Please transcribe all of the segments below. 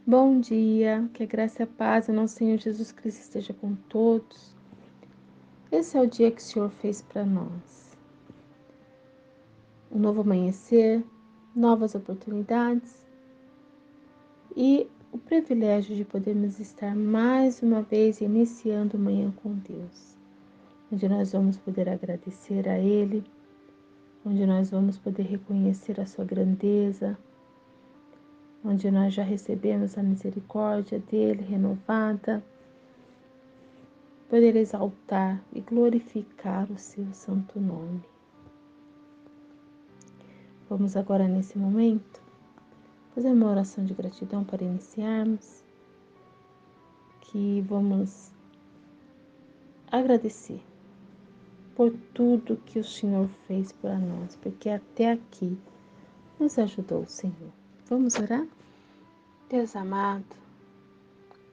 Bom dia, que a graça e a paz do nosso Senhor Jesus Cristo esteja com todos. Esse é o dia que o Senhor fez para nós. Um novo amanhecer, novas oportunidades e o privilégio de podermos estar mais uma vez iniciando a manhã com Deus, onde nós vamos poder agradecer a Ele, onde nós vamos poder reconhecer a sua grandeza, onde nós já recebemos a misericórdia dele renovada, poder exaltar e glorificar o seu santo nome. Vamos agora, nesse momento, fazer uma oração de gratidão para iniciarmos, que vamos agradecer por tudo que o Senhor fez para nós, porque até aqui nos ajudou o Senhor. Vamos orar? Deus amado,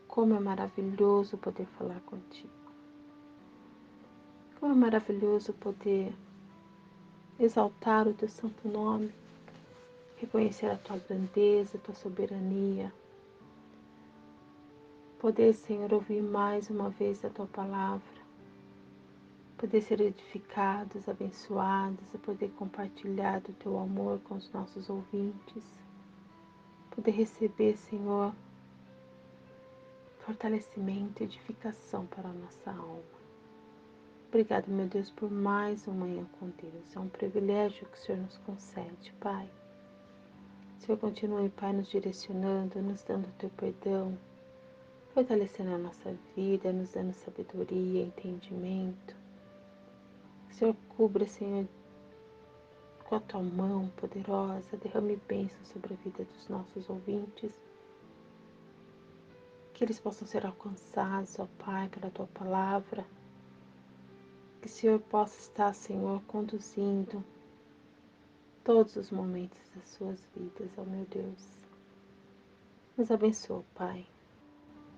como é maravilhoso poder falar contigo. Como é maravilhoso poder exaltar o teu santo nome, reconhecer a tua grandeza, a tua soberania. Poder, Senhor, ouvir mais uma vez a tua palavra. Poder ser edificados, abençoados, e poder compartilhar do teu amor com os nossos ouvintes. Poder receber, Senhor, fortalecimento e edificação para a nossa alma. Obrigado, meu Deus, por mais uma manhã com Deus. É um privilégio que o Senhor nos concede, Pai. O Senhor continue, Pai, nos direcionando, nos dando o teu perdão, fortalecendo a nossa vida, nos dando sabedoria, entendimento. O Senhor cubra, Senhor, com a tua mão poderosa, derrame bênção sobre a vida dos nossos ouvintes, que eles possam ser alcançados, ó Pai, pela tua palavra, que o Senhor possa estar, Senhor, conduzindo todos os momentos das suas vidas, ó meu Deus. Nos abençoa, Pai,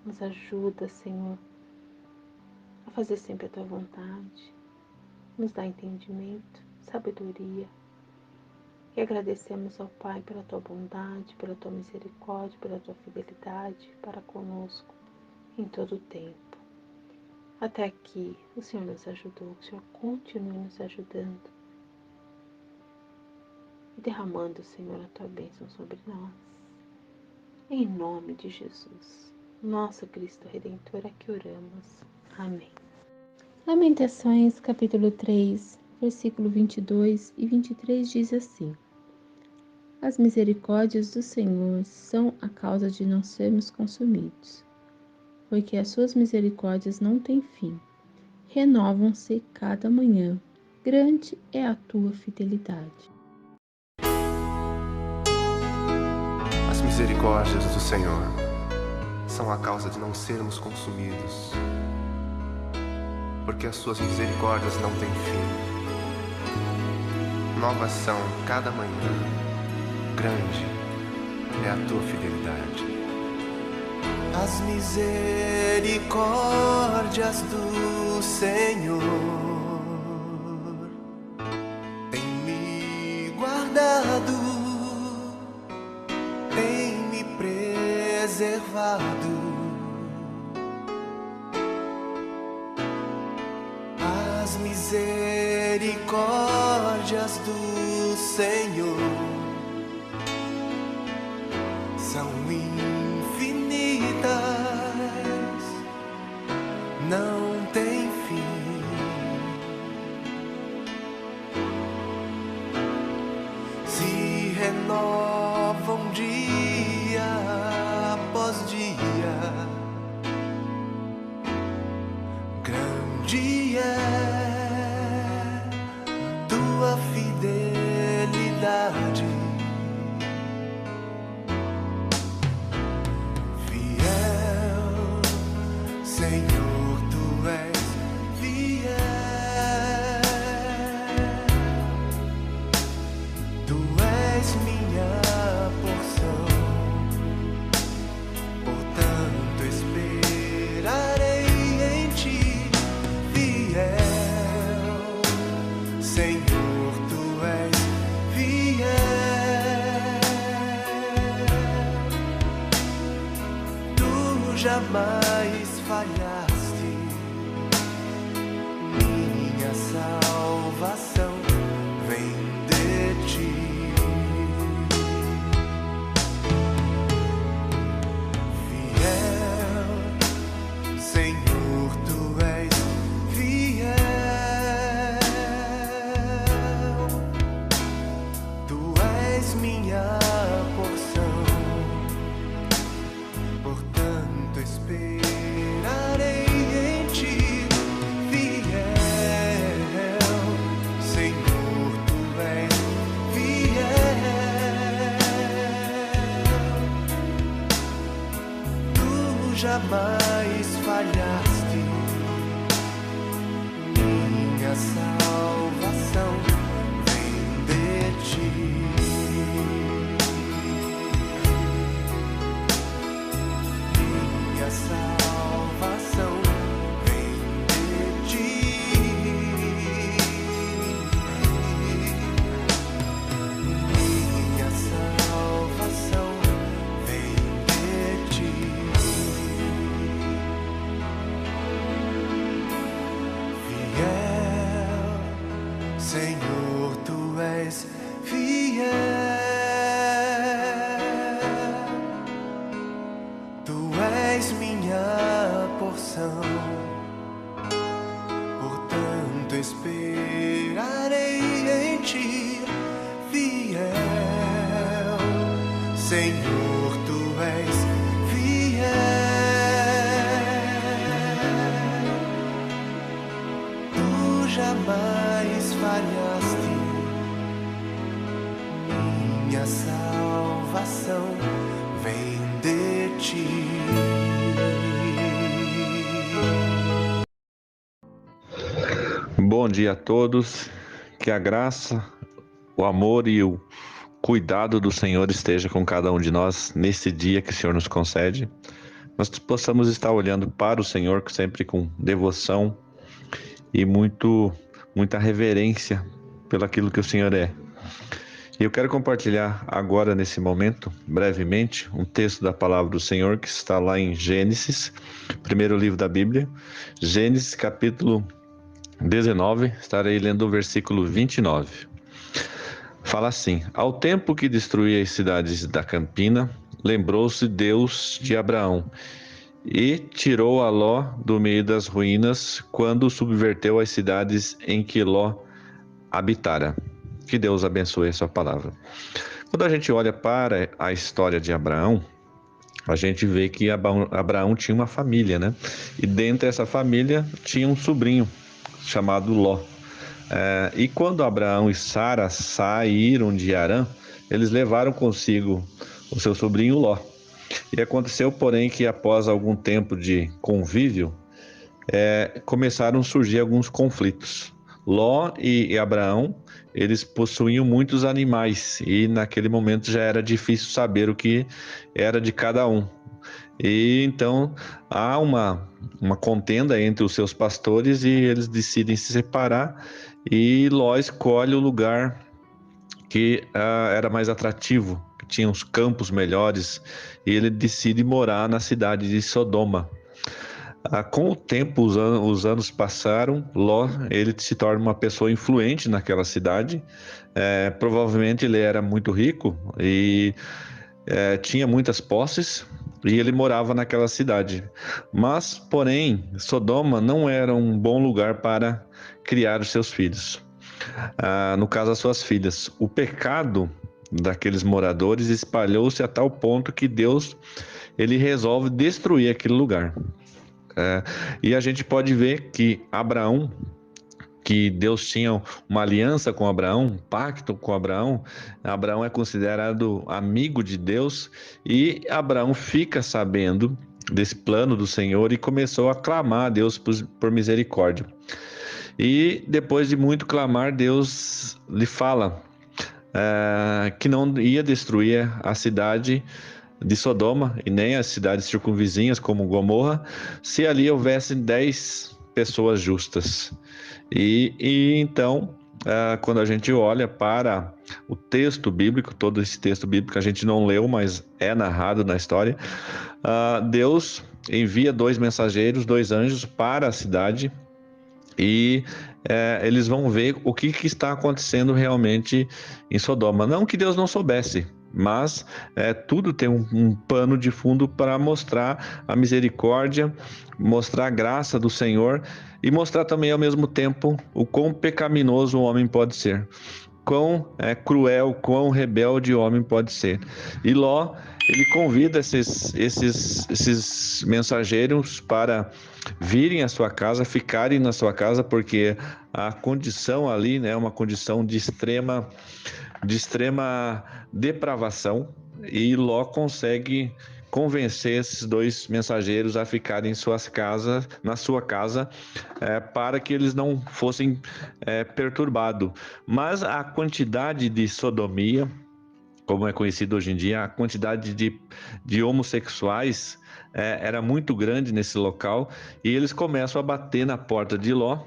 nos ajuda, Senhor, a fazer sempre a tua vontade, nos dá entendimento, sabedoria. E agradecemos ao Pai pela tua bondade, pela tua misericórdia, pela tua fidelidade para conosco em todo o tempo. Até aqui o Senhor nos ajudou, que o Senhor continue nos ajudando e derramando, Senhor, a tua bênção sobre nós. Em nome de Jesus, nosso Cristo Redentor, a que oramos. Amém. Lamentações, capítulo 3, versículo 22 e 23 diz assim: As misericórdias do Senhor são a causa de não sermos consumidos, porque as suas misericórdias não têm fim, renovam-se cada manhã, grande é a tua fidelidade. As misericórdias do Senhor são a causa de não sermos consumidos, porque as suas misericórdias não têm fim. Novas são cada manhã, grande é a tua fidelidade. As misericórdias do Senhor têm me guardado, têm me preservado. As misericórdias do Senhor são infinitas, não tem fim. Se renovam dia após dia, grande é tua fidelidade. Senhor, tu és fiel, tu és minha porção, portanto esperarei em ti, fiel. Senhor, tu és fiel. jamais falhaste. Minha salvação vem de ti. Fiel, Senhor, tu és fiel. Tu és minha porção. Portanto esperarei em ti, fiel, Senhor, tu és fiel. Tu jamais falhaste. Minha salvação vem de ti. Minha salvação vem de ti. Minha salvação vem de ti. Fiel, Senhor, tu és fiel. Tu és minha porção, portanto esperarei em ti, fiel, Senhor, tu és fiel. Tu jamais falhaste. Minha salvação vem de ti. Bom dia a todos, que a graça, o amor e o cuidado do Senhor esteja com cada um de nós nesse dia que o Senhor nos concede. Nós possamos estar olhando para o Senhor sempre com devoção e muita reverência pelo aquilo que o Senhor é. E eu quero compartilhar agora, nesse momento, brevemente, um texto da palavra do Senhor que está lá em Gênesis, primeiro livro da Bíblia, Gênesis capítulo 19, estarei lendo o versículo 29. Fala assim: ao tempo que destruía as cidades da campina, lembrou-se Deus de Abraão e tirou a Ló do meio das ruínas quando subverteu as cidades em que Ló habitara. Que Deus abençoe a sua palavra. Quando a gente olha para a história de Abraão, a gente vê que Abraão tinha uma família, né? E dentro dessa família tinha um sobrinho chamado Ló. E quando Abraão e Sara saíram de Harã, eles levaram consigo o seu sobrinho Ló. E aconteceu, porém, que após algum tempo de convívio, começaram a surgir alguns conflitos. Ló e Abraão, eles possuíam muitos animais e naquele momento já era difícil saber o que era de cada um. E então há uma contenda entre os seus pastores e eles decidem se separar, e Ló escolhe o lugar que era mais atrativo, que tinha os campos melhores, e ele decide morar na cidade de Sodoma. Com o tempo, os anos passaram, Ló ele se torna uma pessoa influente naquela cidade. Provavelmente ele era muito rico e tinha muitas posses, e ele morava naquela cidade. Mas, porém, Sodoma não era um bom lugar para criar os seus filhos. No caso, as suas filhas. O pecado daqueles moradores espalhou-se a tal ponto que Deus ele resolve destruir aquele lugar. E a gente pode ver que Abraão, que Deus tinha uma aliança com Abraão, um pacto com Abraão. Abraão é considerado amigo de Deus, e Abraão fica sabendo desse plano do Senhor e começou a clamar a Deus por misericórdia. E depois de muito clamar, Deus lhe fala que não ia destruir a cidade de Sodoma e nem as cidades circunvizinhas como Gomorra, se ali houvessem 10 pessoas justas. E então quando a gente olha para o texto bíblico, todo esse texto bíblico a gente não leu, mas é narrado na história, Deus envia 2 mensageiros, 2 anjos para a cidade e eles vão ver o que está acontecendo realmente em Sodoma. Não que Deus não soubesse, mas tudo tem um pano de fundo para mostrar a misericórdia, mostrar a graça do Senhor e mostrar também ao mesmo tempo o quão pecaminoso o homem pode ser, quão cruel, quão rebelde o homem pode ser. E Ló, ele convida esses mensageiros para virem à sua casa, ficarem na sua casa, porque a condição ali, né, é uma condição de extrema depravação, e Ló consegue convencer esses 2 mensageiros a ficarem na sua casa, para que eles não fossem perturbados. Mas a quantidade de sodomia, como é conhecido hoje em dia, a quantidade de homossexuais era muito grande nesse local, e eles começam a bater na porta de Ló,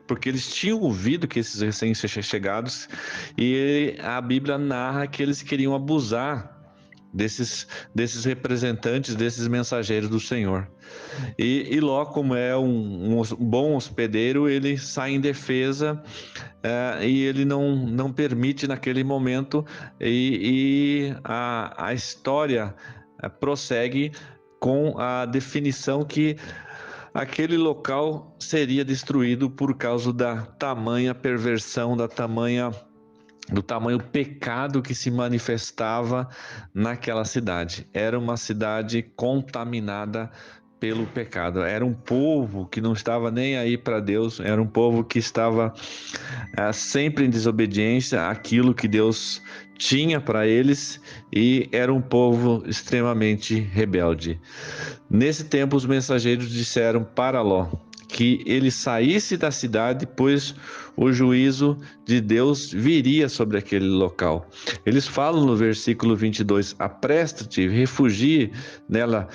porque eles tinham ouvido que esses recém-chegados, e a Bíblia narra que eles queriam abusar desses representantes, desses mensageiros do Senhor. E Ló, como é um bom hospedeiro, ele sai em defesa, e ele não permite naquele momento, e a história prossegue com a definição que aquele local seria destruído por causa da tamanha perversão, do tamanho pecado que se manifestava naquela cidade. Era uma cidade contaminada pelo pecado. Era um povo que não estava nem aí para Deus, era um povo que estava sempre em desobediência àquilo que Deus tinha para eles, e era um povo extremamente rebelde. Nesse tempo, os mensageiros disseram para Ló que ele saísse da cidade, pois o juízo de Deus viria sobre aquele local. Eles falam no versículo 22, apresta-te, refugie nela,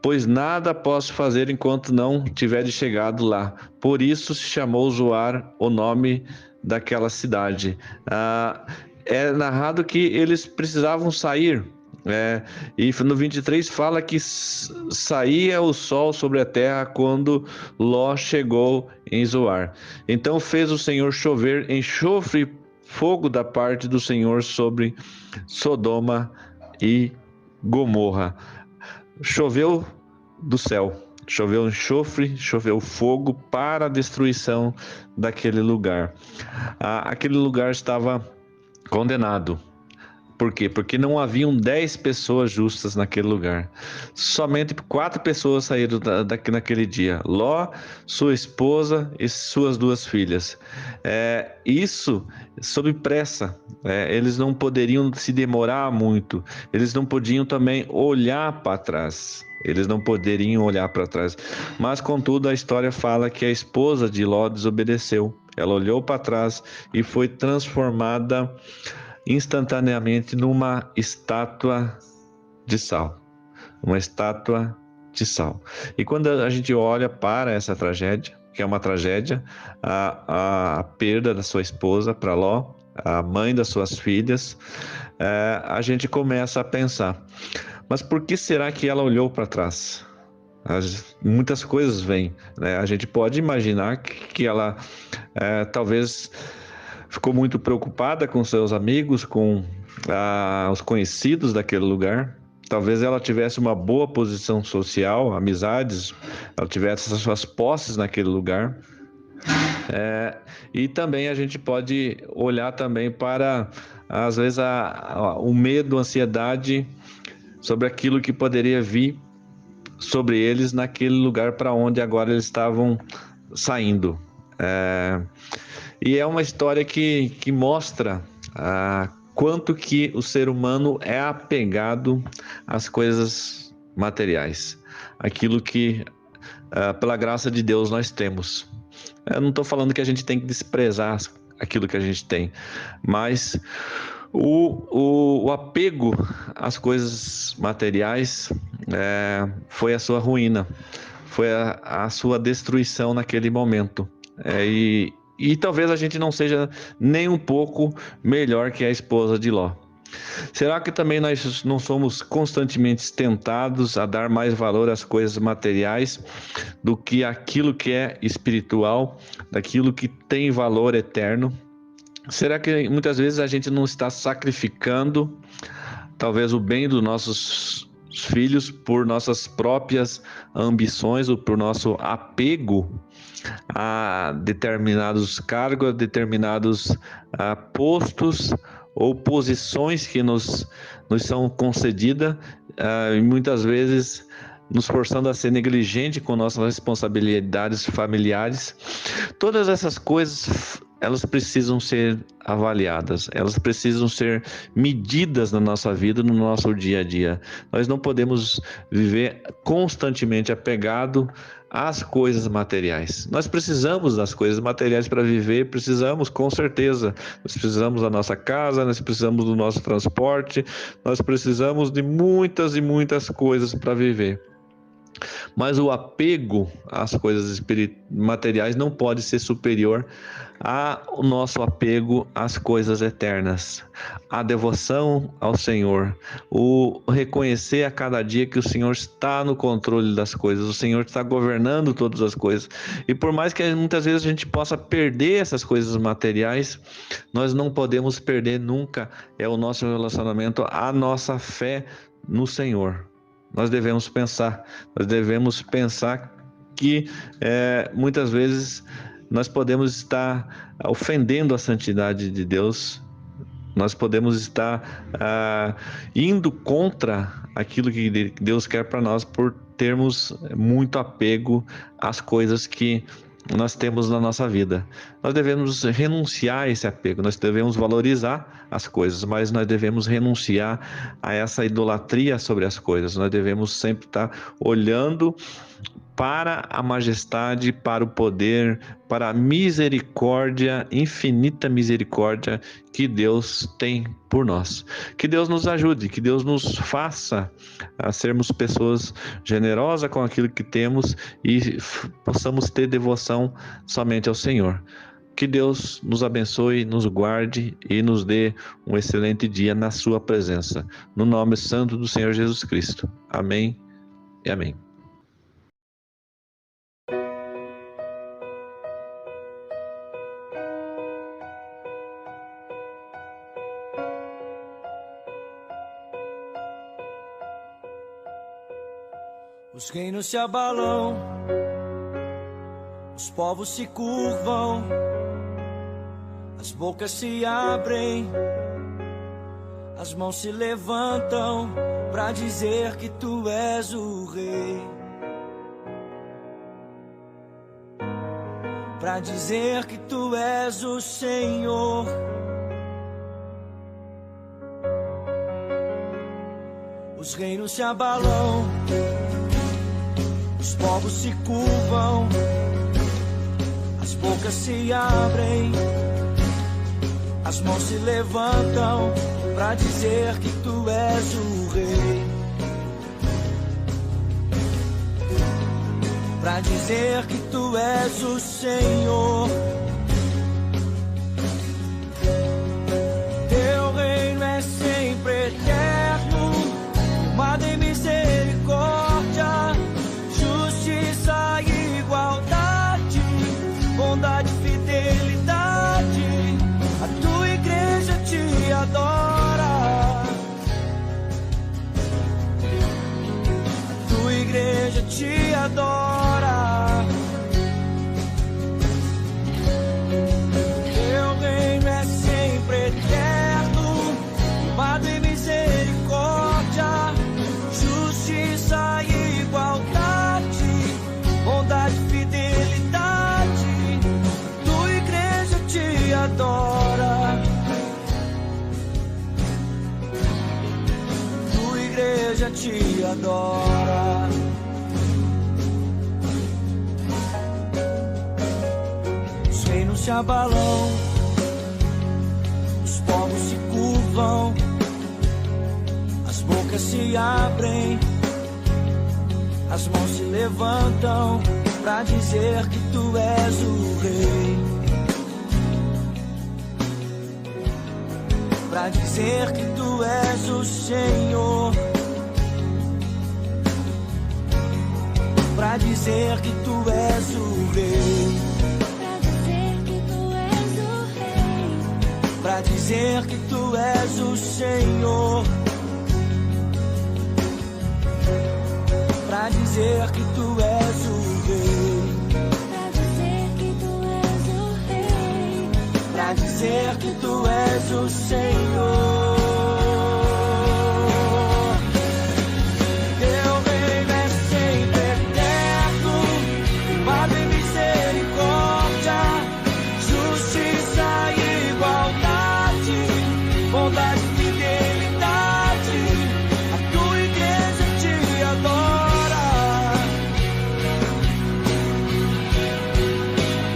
pois nada posso fazer enquanto não tiveres chegado lá. Por isso se chamou Zoar o nome daquela cidade. É narrado que eles precisavam sair, e no 23 fala que saía o sol sobre a terra quando Ló chegou em Zoar. Então fez o Senhor chover enxofre e fogo da parte do Senhor sobre Sodoma e Gomorra. Choveu do céu, choveu enxofre, choveu fogo para a destruição daquele lugar. Aquele lugar estava condenado. Por quê? Porque não haviam 10 pessoas justas naquele lugar. Somente 4 pessoas saíram naquele dia. Ló, sua esposa e suas 2 filhas. Isso sob pressa. Eles não poderiam se demorar muito. Eles não podiam também olhar para trás. Mas, contudo, a história fala que a esposa de Ló desobedeceu. Ela olhou para trás e foi transformada instantaneamente numa estátua de sal. E quando a gente olha para essa tragédia, que é uma tragédia, a perda da sua esposa para Ló, a mãe das suas filhas, a gente começa a pensar, mas por que será que ela olhou para trás? Muitas coisas vêm, né? A gente pode imaginar que ela talvez ficou muito preocupada com seus amigos, com os conhecidos daquele lugar. Talvez ela tivesse uma boa posição social, amizades, ela tivesse as suas posses naquele lugar. E também a gente pode olhar também para, às vezes, o medo, a ansiedade sobre aquilo que poderia vir sobre eles naquele lugar para onde agora eles estavam saindo. E é uma história que mostra quanto que o ser humano é apegado às coisas materiais, aquilo que pela graça de Deus nós temos. Eu não estou falando que a gente tem que desprezar aquilo que a gente tem, mas o apego às coisas materiais foi a sua ruína, foi a sua destruição naquele momento. E talvez a gente não seja nem um pouco melhor que a esposa de Ló. Será que também nós não somos constantemente tentados a dar mais valor às coisas materiais do que aquilo que é espiritual, daquilo que tem valor eterno? Será que muitas vezes a gente não está sacrificando talvez o bem dos nossos filhos por nossas próprias ambições ou por nosso apego a determinados cargos, a determinados postos ou posições que nos são concedidas, e muitas vezes nos forçando a ser negligente com nossas responsabilidades familiares? Todas essas coisas, elas precisam ser avaliadas, elas precisam ser medidas na nossa vida, no nosso dia a dia. Nós não podemos viver constantemente apegado às coisas materiais. Nós precisamos das coisas materiais para viver, precisamos, com certeza. Nós precisamos da nossa casa, nós precisamos do nosso transporte, nós precisamos de muitas e muitas coisas para viver. Mas o apego às coisas materiais não pode ser superior ao nosso apego às coisas eternas. A devoção ao Senhor, o reconhecer a cada dia que o Senhor está no controle das coisas, o Senhor está governando todas as coisas. E por mais que muitas vezes a gente possa perder essas coisas materiais, nós não podemos perder nunca o nosso relacionamento, a nossa fé no Senhor. Nós devemos pensar que muitas vezes nós podemos estar ofendendo a santidade de Deus, nós podemos estar indo contra aquilo que Deus quer para nós por termos muito apego às coisas que nós temos na nossa vida. Nós devemos renunciar a esse apego, nós devemos valorizar as coisas, mas nós devemos renunciar a essa idolatria sobre as coisas. Nós devemos sempre estar olhando para a majestade, para o poder, para a misericórdia, infinita misericórdia que Deus tem por nós. Que Deus nos ajude, que Deus nos faça a sermos pessoas generosas com aquilo que temos e possamos ter devoção somente ao Senhor. Que Deus nos abençoe, nos guarde e nos dê um excelente dia na sua presença. No nome santo do Senhor Jesus Cristo. Amém e amém. Os reinos se abalam, os povos se curvam, as bocas se abrem, as mãos se levantam pra dizer que tu és o rei, pra dizer que tu és o Senhor. Os reinos se abalam, os povos se curvam, as bocas se abrem, as mãos se levantam pra dizer que tu és o rei, pra dizer que tu és o Senhor. Teu reino é sempre eterno, amado em misericórdia, justiça e igualdade, bondade e fidelidade. A tua igreja te adora, a tua igreja te adora. Teu reino é sempre eterno, amado em misericórdia, justiça e igualdade, bondade e fidelidade. Tua igreja te adora, tua igreja te adora. Os reinos se abalam, os povos se curvam, as bocas se abrem, as mãos se levantam pra dizer que tu és o rei, pra dizer que tu és o Senhor, pra dizer que tu és o Rei, pra dizer que tu és o Senhor, pra dizer que tu és o Rei, pra dizer que tu és o Senhor. Teu reino é sempre eterno, paz e misericórdia, justiça e igualdade, bondade e fidelidade. A tua igreja te adora,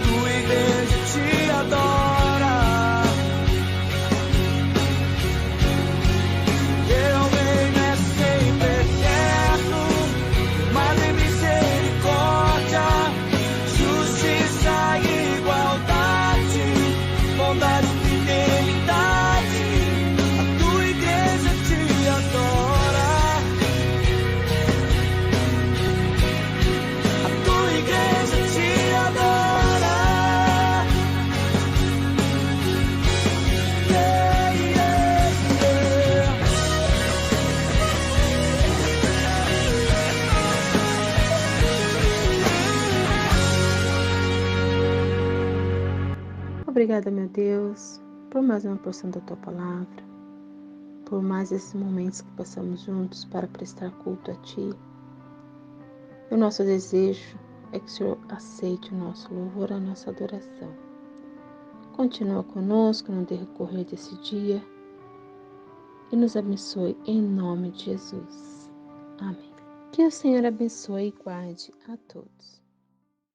tua igreja te adora. Obrigada, meu Deus, por mais uma porção da Tua Palavra, por mais esses momentos que passamos juntos para prestar culto a Ti. O nosso desejo é que o Senhor aceite o nosso louvor, a nossa adoração. Continua conosco no decorrer desse dia e nos abençoe em nome de Jesus. Amém. Que o Senhor abençoe e guarde a todos.